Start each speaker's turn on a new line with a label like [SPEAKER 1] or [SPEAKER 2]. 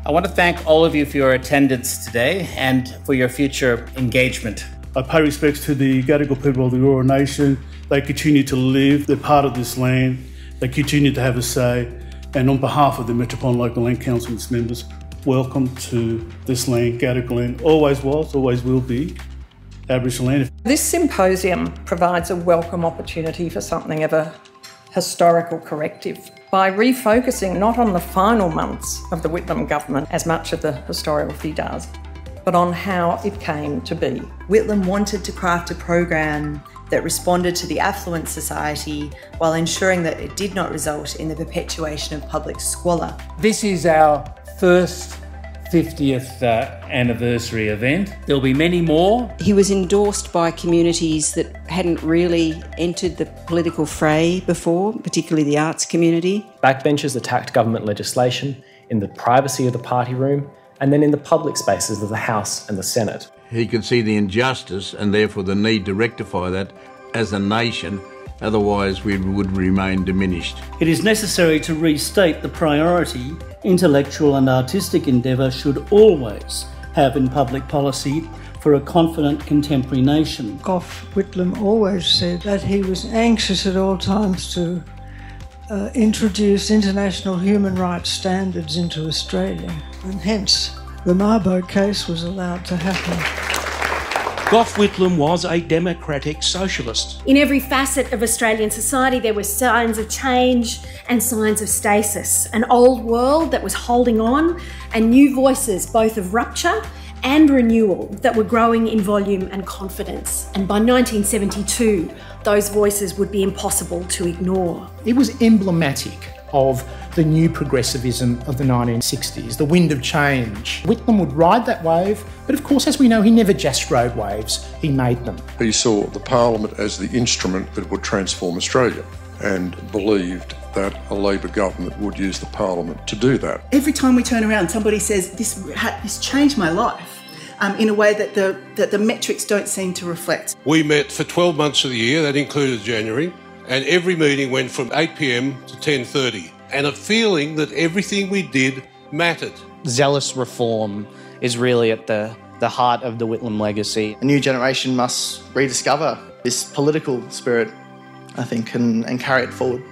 [SPEAKER 1] I want to thank all of you for your attendance today and for your future engagement.
[SPEAKER 2] I pay respects to the Gadigal people of the Eora Nation. They continue to live, they're part of this land, they continue to have a say, and on behalf of the Metropolitan Local Land Council and its members, welcome to this land, Gadigal land. Always was, always will be Aboriginal land.
[SPEAKER 3] This symposium provides a welcome opportunity for something of a historical corrective by refocusing not on the final months of the Whitlam government, as much of the historiography does, but on how it came to be.
[SPEAKER 4] Whitlam wanted to craft a program that responded to the affluent society while ensuring that it did not result in the perpetuation of public squalor.
[SPEAKER 5] This is our first 50th anniversary event. There'll be many more.
[SPEAKER 6] He was endorsed by communities that hadn't really entered the political fray before, particularly the arts community.
[SPEAKER 7] Backbenchers attacked government legislation in the privacy of the party room and then in the public spaces of the House and the Senate.
[SPEAKER 8] He could see the injustice and therefore the need to rectify that as a nation, otherwise we would remain diminished.
[SPEAKER 9] It is necessary to restate the priority intellectual and artistic endeavour should always have in public policy for a confident contemporary nation.
[SPEAKER 10] Gough Whitlam always said that he was anxious at all times to introduce international human rights standards into Australia, and hence the Mabo case was allowed to happen.
[SPEAKER 11] Gough Whitlam was a democratic socialist.
[SPEAKER 12] In every facet of Australian society there were signs of change and signs of stasis. An old world that was holding on and new voices both of rupture and renewal that were growing in volume and confidence. And by 1972, those voices would be impossible to ignore.
[SPEAKER 13] It was emblematic of the new progressivism of the 1960s, the wind of change. Whitlam would ride that wave, but of course, as we know, he never just rode waves, he made them.
[SPEAKER 14] He saw the Parliament as the instrument that would transform Australia and believed that a Labor government would use the Parliament to do that.
[SPEAKER 15] Every time we turn around, somebody says, this changed my life in a way that the metrics don't seem to reflect.
[SPEAKER 16] We met for 12 months of the year, that included January, and every meeting went from 8 p.m. to 10:30, and a feeling that everything we did mattered.
[SPEAKER 17] Zealous reform is really at the heart of the Whitlam legacy.
[SPEAKER 18] A new generation must rediscover this political spirit, I think, and carry it forward.